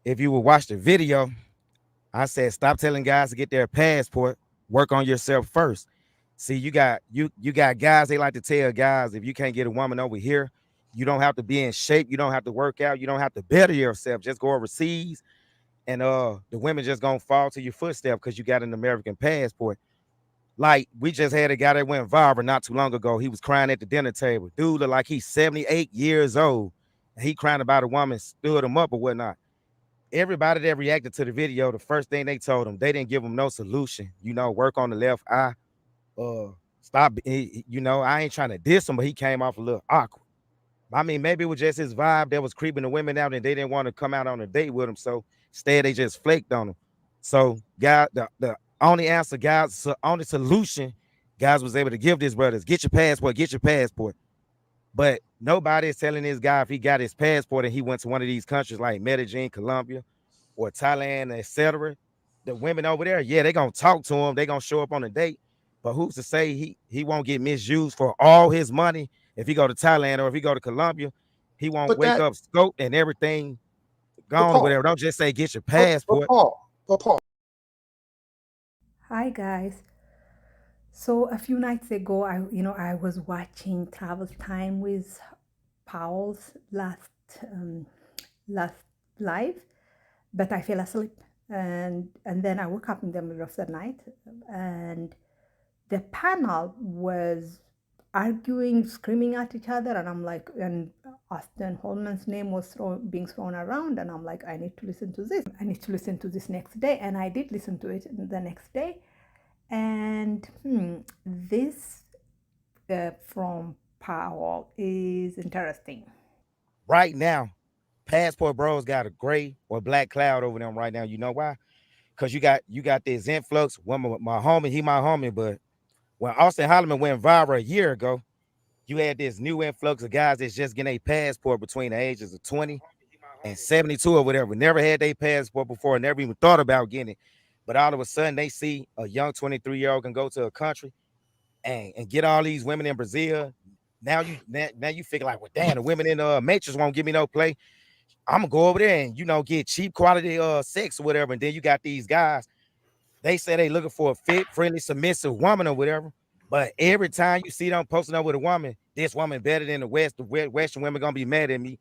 If you would watch the video, I said stop telling guys to get their passport. Work on yourself first. See, you got guys. They like to tell guys if you can't get a woman over here, you don't have to be in shape. You don't have to work out. You don't have to better yourself. Just go overseas, and the women just gonna fall to your footstep because you got an American passport. Like we just had a guy that went viral not too long ago. He was crying at the dinner table. Dude looked like he's 78 years old. And he crying about a woman stood him up or whatnot. Everybody that reacted to the video, the first thing they told him, they didn't give him no solution. Work on the left eye. Uh, stop. I ain't trying to diss him, but he came off a little awkward. I mean, maybe it was just his vibe that was creeping the women out, and they didn't want to come out on a date with him. So instead, they just flaked on him. So, God, the only answer, guys, only solution, guys was able to give this brothers: get your passport, get your passport. But nobody is telling this guy if he got his passport and he went to one of these countries like Medellin, Colombia, or Thailand, etc. The women over there, yeah, they gonna talk to him, they gonna show up on a date. But who's to say he won't get misused for all his money if he go to Thailand or if he go to Colombia? He won't But wake that, up scoped and everything but gone or Paul, whatever. Don't just say get your but passport. Paul, but Paul. Hi guys. So a few nights ago, I was watching Travel Time with Paul's last live, but I fell asleep, and then I woke up in the middle of the night, and the panel was arguing, screaming at each other, and I'm like, and Austin Holman's name was being thrown around, and I'm like, I need to listen to this. I need to listen to this next day, and I did listen to it the next day, and this from Powell is interesting. Right now, Passport Bros got a gray or black cloud over them right now. You know why? Because you got this influx. One of my homie, he my homie, but when Austin Holleman went viral a year ago, you had this new influx of guys that's just getting a passport between the ages of 20 and 72 or whatever. Never had their passport before, never even thought about getting it. But all of a sudden, they see a young 23-year-old can go to a country and get all these women in Brazil. Now you figure like, well, damn, the women in Matrix won't give me no play. I'm gonna go over there and get cheap quality sex or whatever. And then you got these guys. They say they looking for a fit, friendly, submissive woman or whatever. But every time you see them posting up with a woman, this woman better than the West. The Western women gonna be mad at me.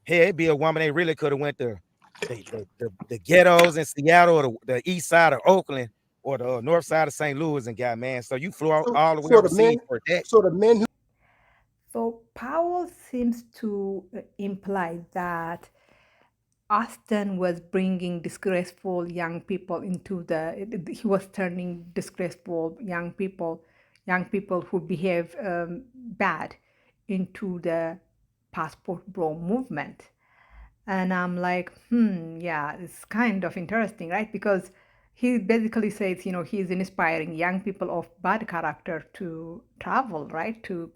Hey, it'd be a woman they really could have went to the ghettos in Seattle or the east side of Oakland or the north side of St. Louis and got man. So you flew So, all the way so the overseas men, for that. so the men who So Powell seems to imply that Austin was bringing disgraceful young people into he was turning disgraceful young people who behave bad into the passport bro movement. And I'm like, yeah, it's kind of interesting, right? Because he basically says, he's inspiring young people of bad character to travel, right? To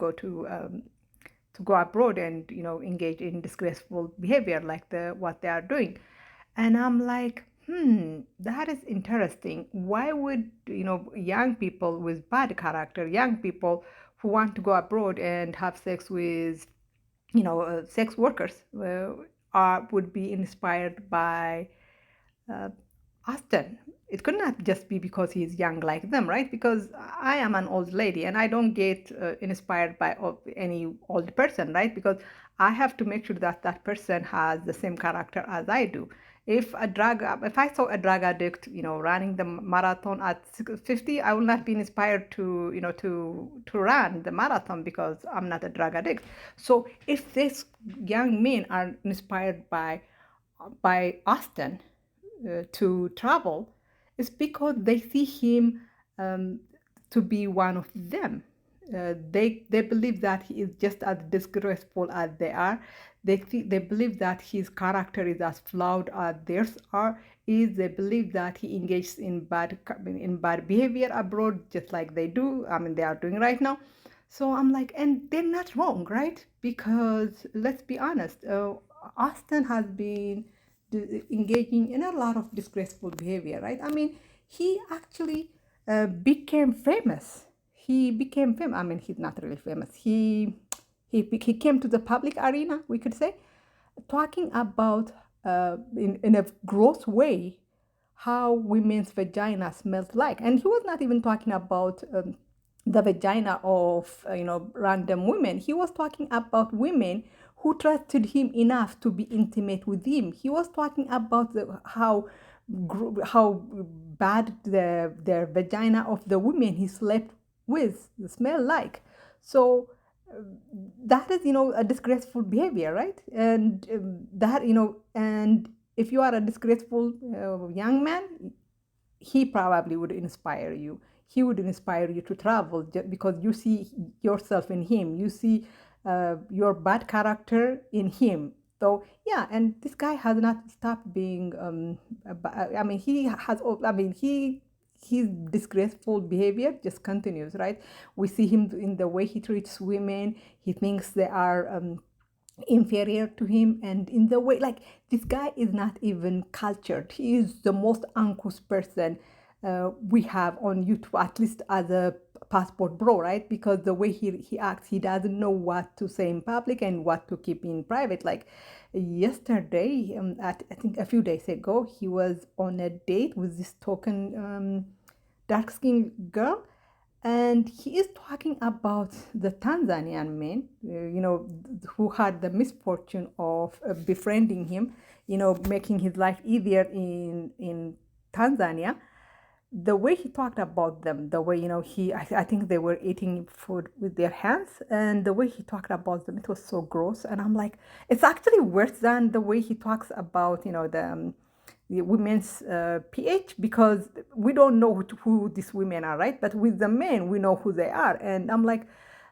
go abroad and engage in disgraceful behavior like what they are doing. And I'm like, that is interesting. Why would young people with bad character, young people who want to go abroad and have sex with sex workers would be inspired by uh, Austin? It could not just be because he's young like them, right? Because I am an old lady and I don't get inspired by any old person, right? Because I have to make sure that that person has the same character as I do. If I saw a drug addict, running the marathon at 50, I will not be inspired to run the marathon because I'm not a drug addict. So if these young men are inspired by Austin to travel, is because they see him um, to be one of them. They believe that he is just as disgraceful as they are. They believe that his character is as flawed as theirs are. They believe that he engages in bad behavior abroad, just like they do. I mean, they are doing right now. So I'm like, and they're not wrong, right? Because let's be honest, Austin has been engaging in a lot of disgraceful behavior, right? I mean, he actually became famous. He became famous. I mean, he's not really famous. He came to the public arena, we could say, talking about in a gross way how women's vagina smells like. And he was not even talking about the vagina of random women. He was talking about women who trusted him enough to be intimate with him. He was talking about how bad the vagina of the women he slept with smell like. So that is a disgraceful behavior, right? And that and if you are a disgraceful young man, he probably would inspire you. He would inspire you to travel because you see yourself in him. You see your bad character in him. So yeah, and this guy has not stopped being. I mean, he has. I mean, his disgraceful behavior just continues, right? We see him in the way he treats women. He thinks they are inferior to him, and in the way, like, this guy is not even cultured. He is the most uncouth person we have on YouTube, at least as a passport bro, right? Because the way he acts, he doesn't know what to say in public and what to keep in private. Like yesterday, I think a few days ago, he was on a date with this token dark skinned girl, and he is talking about the Tanzanian men, who had the misfortune of befriending him, making his life easier in Tanzania. The way he talked about them, the way I think they were eating food with their hands, and the way he talked about them, it was so gross. And I'm like, it's actually worse than the way he talks about the women's pH, because we don't know who these women are, right? But with the men, we know who they are. And I'm like,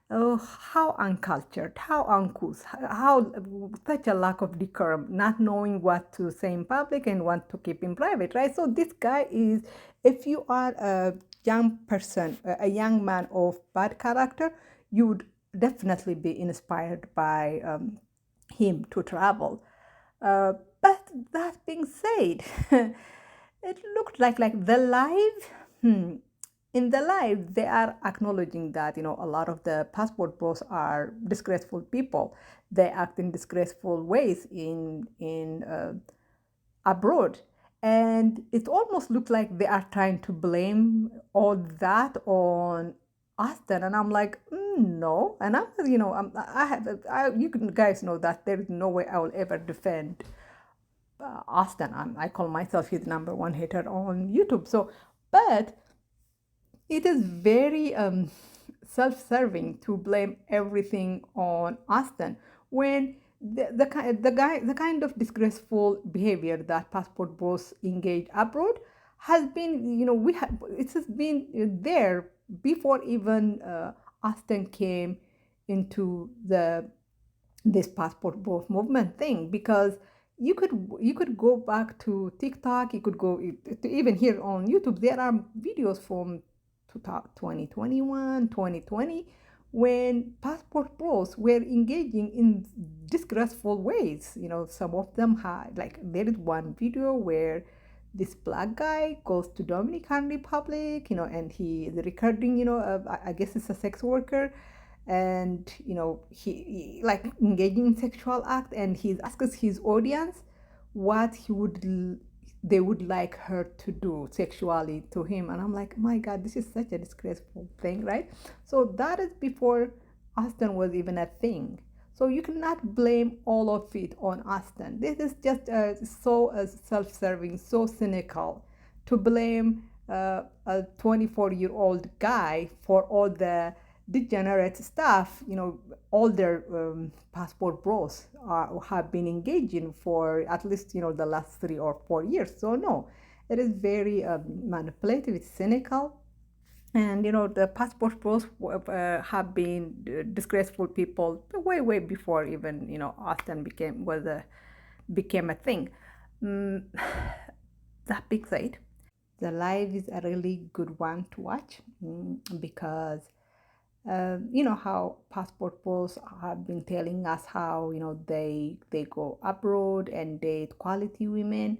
oh, how uncultured, how uncouth, how such a lack of decorum, not knowing what to say in public and what to keep in private, right? So this guy is, if you are a young person, a young man of bad character, you would definitely be inspired by him to travel. But that being said, it looked like the live. In the live, they are acknowledging that a lot of the passport bros are disgraceful people. They act in disgraceful ways in abroad, and it almost looks like they are trying to blame all that on Austin. And I'm like, no. And I have, you guys know that there is no way I will ever defend Austin. I call myself his number one hater on YouTube. So, but it is very self-serving to blame everything on Austin when the kind of disgraceful behavior that passport bros engage abroad has been, it has been there before even Austin came into this passport bros movement thing. Because you could go back to TikTok, you could go to even here on YouTube. There are videos from 2021, 2020, when passport bros were engaging in disgraceful ways. Some of them had, like, there is one video where this black guy goes to Dominican Republic, and he is recording, I guess it's a sex worker, and he like engaging in sexual act, and he asks his audience what they would like her to do sexually to him. And I'm like, my god, this is such a disgraceful thing, right? So that is before Austin was even a thing. So you cannot blame all of it on Austin. This is just so self-serving, so cynical to blame a 24-year-old guy for all the degenerate stuff, older passport bros have been engaging for at least, the last 3 or 4 years. So no, it is very manipulative, it's cynical. And the passport bros have been disgraceful people way before even Austin became a thing. mm, that being said, the live is a really good one to watch, because you know how passport bros have been telling us how they go abroad and date quality women,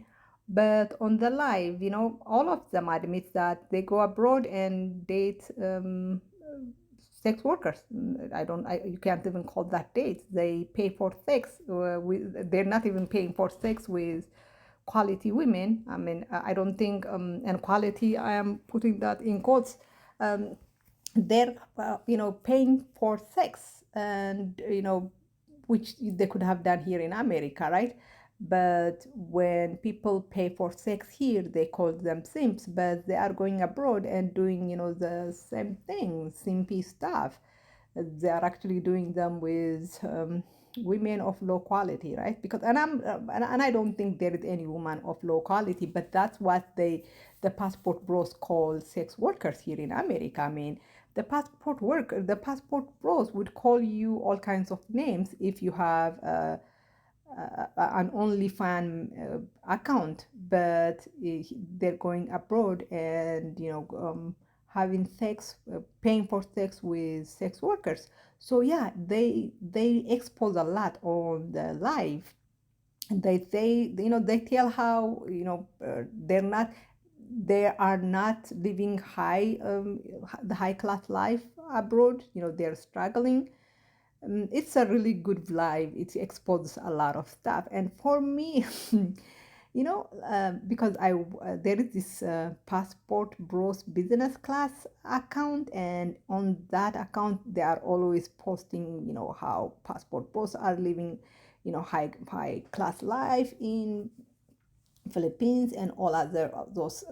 but on the live, all of them admit that they go abroad and date sex workers. You can't even call that dates. They pay for sex. They're not even paying for sex with quality women. I mean, I don't think, and quality, I am putting that in quotes. Um, they're, paying for sex, and which they could have done here in America, right? But when people pay for sex here, they call them simps, but they are going abroad and doing, the same thing, simpy stuff. They are actually doing them with women of low quality, right? Because, and I don't think there is any woman of low quality, but that's what the passport bros call sex workers here in America. I mean, the passport bros would call you all kinds of names if you have an OnlyFans account, but they're going abroad and having sex, paying for sex with sex workers. So yeah, they expose a lot on the live. And they tell how they are not living the high class life abroad. They're struggling. It's a really good live. It exposes a lot of stuff. And for me, because there is this Passport Bros business class account, and on that account they are always posting, how Passport Bros are living, high class life in Philippines and all other of those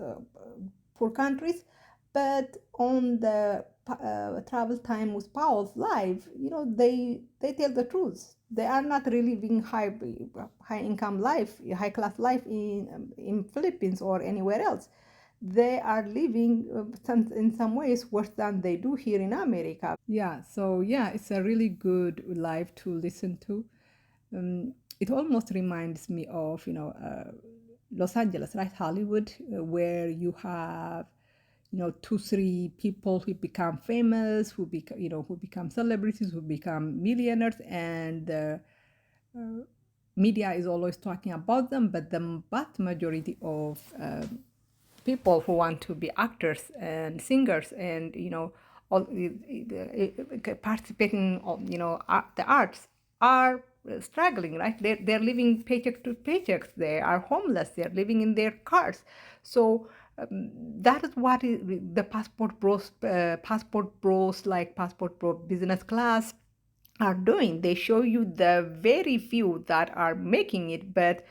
poor countries. But on the travel time with Paul's live, they tell the truth. They are not really living high income life, high class life in Philippines or anywhere else. They are living in some ways worse than they do here in America. Yeah, so yeah, it's a really good live to listen to. It almost reminds me of Los Angeles, right? Hollywood, where you have two, three people who become famous, who become celebrities, who become millionaires, and the media is always talking about them. But the vast majority of people who want to be actors and singers and all participating the arts are struggling, right? They're living paycheck to paychecks. They are homeless. They're living in their cars. So that is what the passport bros like Passport Bro business class are doing. They show you the very few that are making it, but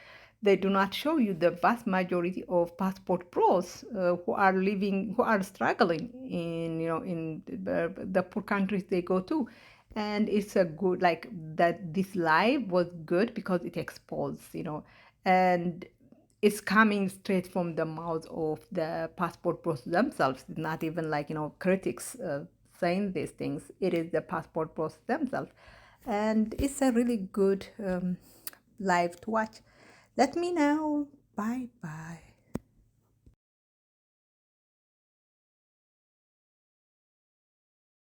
they do not show you the vast majority of passport pros who are struggling in the poor countries they go to. And it's a good, like, that this live was good because it exposed, and it's coming straight from the mouth of the passport pros themselves, not even like critics saying these things. It is the passport pros themselves, and it's a really good live to watch. Let me know. Bye bye.